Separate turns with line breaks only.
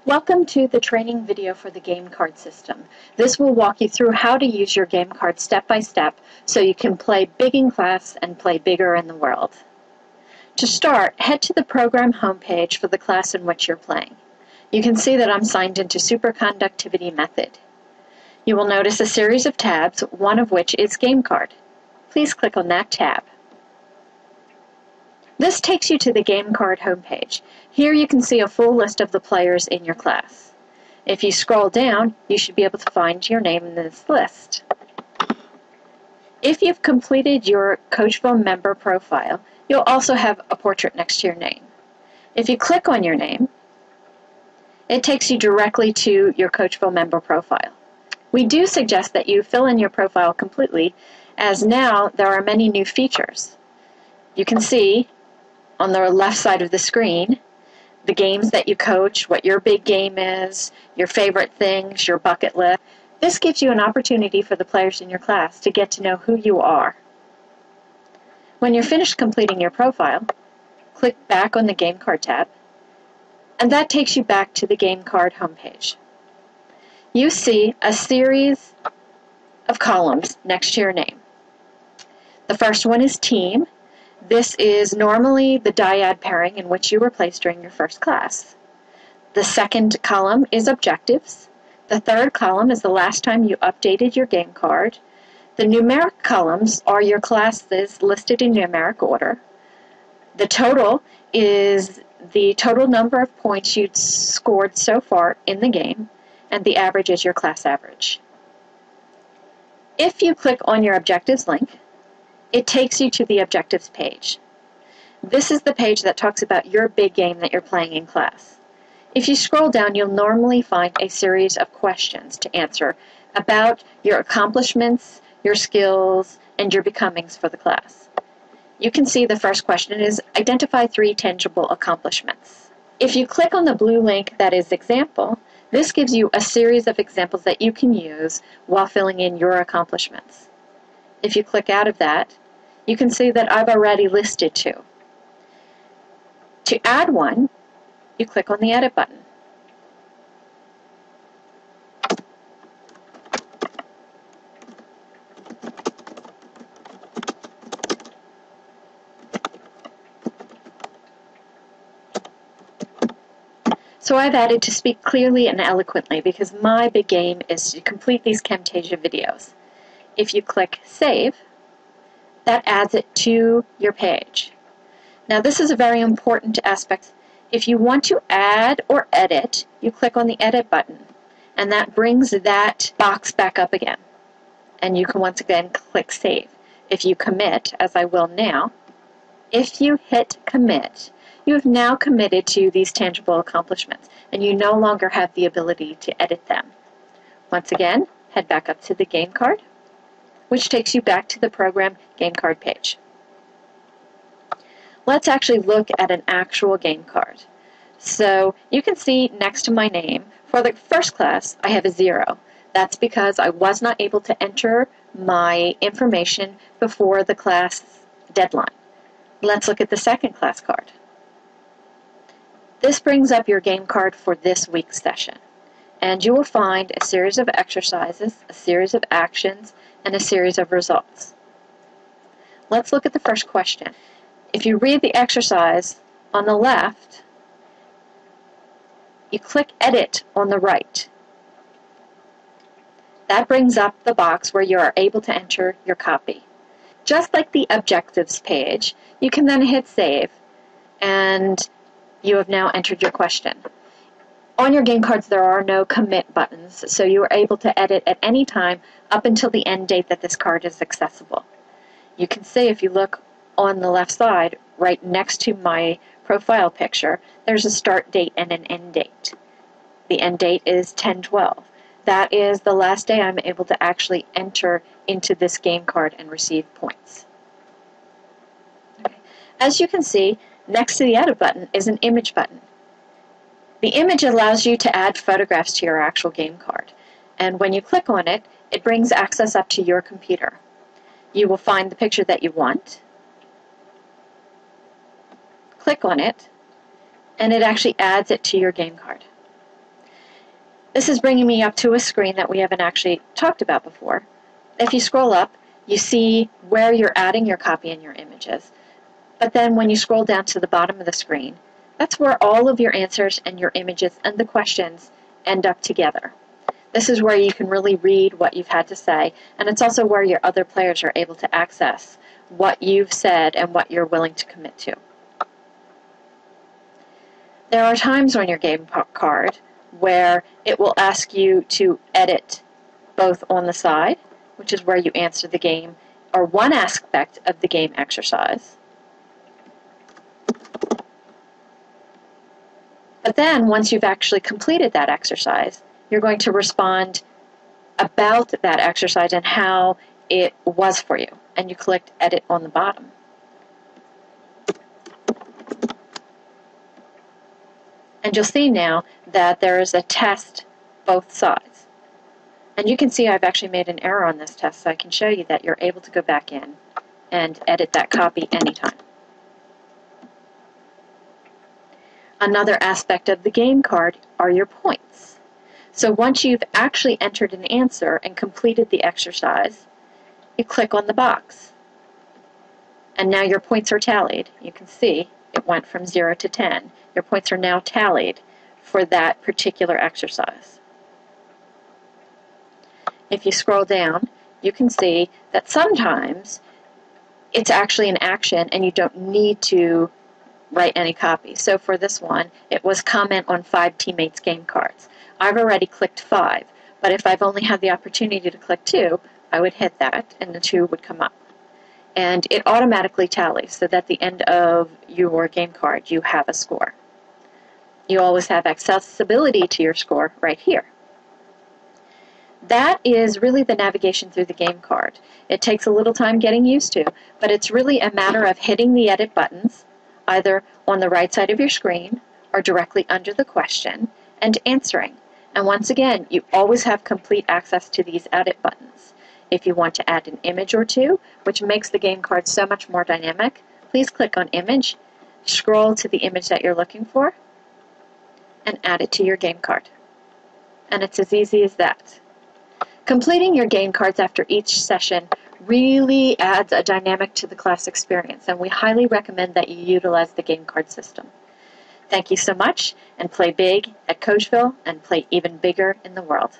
Welcome to the training video for the game card system. This will walk you through how to use your game card step by step so you can play big in class and play bigger in the world. To start, head to the program homepage for the class in which you're playing. You can see that I'm signed into Superconductivity Method. You will notice a series of tabs, one of which is Game Card. Please click on that tab. This takes you to the Game Card homepage. Here you can see a full list of the players in your class. If you scroll down, you should be able to find your name in this list. If you've completed your Coachville member profile, you'll also have a portrait next to your name. If you click on your name, it takes you directly to your Coachville member profile. We do suggest that you fill in your profile completely, as now there are many new features. You can see on the left side of the screen the games that you coach, what your big game is, your favorite things, your bucket list. This gives you an opportunity for the players in your class to get to know who you are. When you're finished completing your profile, click back on the Game Card tab, and that takes you back to the Game Card homepage. You see a series of columns next to your name. The first one is Team. This is normally the dyad pairing in which you were placed during your first class. The second column is Objectives. The third column is the last time you updated your game card. The numeric columns are your classes listed in numeric order. The total is the total number of points you'd scored so far in the game, and the average is your class average. If you click on your Objectives link, it takes you to the Objectives page. This is the page that talks about your big game that you're playing in class. If you scroll down, you'll normally find a series of questions to answer about your accomplishments, your skills, and your becomings for the class. You can see the first question is identify 3 tangible accomplishments. If you click on the blue link that is Example, this gives you a series of examples that you can use while filling in your accomplishments. If you click out of that, you can see that I've already listed 2. To add one, you click on the Edit button. So I've added to speak clearly and eloquently because my big game is to complete these Camtasia videos. If you click Save, that adds it to your page. Now this is a very important aspect. If you want to add or edit, you click on the Edit button, and that brings that box back up again. And you can once again click Save. If you commit, as I will now, if you hit Commit, you have now committed to these tangible accomplishments, and you no longer have the ability to edit them. Once again, head back up to the game card, which takes you back to the program game card page. Let's actually look at an actual game card. So you can see next to my name, for the first class, I have a 0. That's because I was not able to enter my information before the class deadline. Let's look at the second class card. This brings up your game card for this week's session, and you will find a series of exercises, a series of actions, and a series of results. Let's look at the first question. If you read the exercise on the left, you click Edit on the right. That brings up the box where you are able to enter your copy. Just like the Objectives page, you can then hit Save, and you have now entered your question. On your game cards, there are no commit buttons, so you are able to edit at any time up until the end date that this card is accessible. You can see, if you look on the left side, right next to my profile picture, there's a start date and an end date. The end date is 10/12. That is the last day I'm able to actually enter into this game card and receive points. Okay. As you can see, next to the Edit button is an Image button. The image allows you to add photographs to your actual game card, and when you click on it, it brings access up to your computer. You will find the picture that you want, click on it, and it actually adds it to your game card. This is bringing me up to a screen that we haven't actually talked about before. If you scroll up, you see where you're adding your copy and your images. But then when you scroll down to the bottom of the screen, that's where all of your answers and your images and the questions end up together. This is where you can really read what you've had to say, and it's also where your other players are able to access what you've said and what you're willing to commit to. There are times on your game card where it will ask you to edit both on the side, which is where you answer the game, or one aspect of the game exercise. But then, once you've actually completed that exercise, you're going to respond about that exercise and how it was for you. And you click Edit on the bottom. And you'll see now that there is a test both sides. And you can see I've actually made an error on this test, so I can show you that you're able to go back in and edit that copy anytime. Another aspect of the game card are your points. So once you've actually entered an answer and completed the exercise, you click on the box. And now your points are tallied. You can see it went from 0 to 10. Your points are now tallied for that particular exercise. If you scroll down, you can see that sometimes it's actually an action and you don't need to write any copy. So for this one, it was comment on 5 teammates' game cards. I've already clicked 5, but if I've only had the opportunity to click 2, I would hit that and the 2 would come up. And it automatically tallies so that at the end of your game card you have a score. You always have accessibility to your score right here. That is really the navigation through the game card. It takes a little time getting used to, but it's really a matter of hitting the edit buttons, either on the right side of your screen or directly under the question, and answering. And once again, you always have complete access to these edit buttons. If you want to add an image or two, which makes the game card so much more dynamic, please click on Image, scroll to the image that you're looking for, and add it to your game card. And it's as easy as that. Completing your game cards after each session really adds a dynamic to the class experience, and we highly recommend that you utilize the game card system. Thank you so much, and play big at Coachville and play even bigger in the world.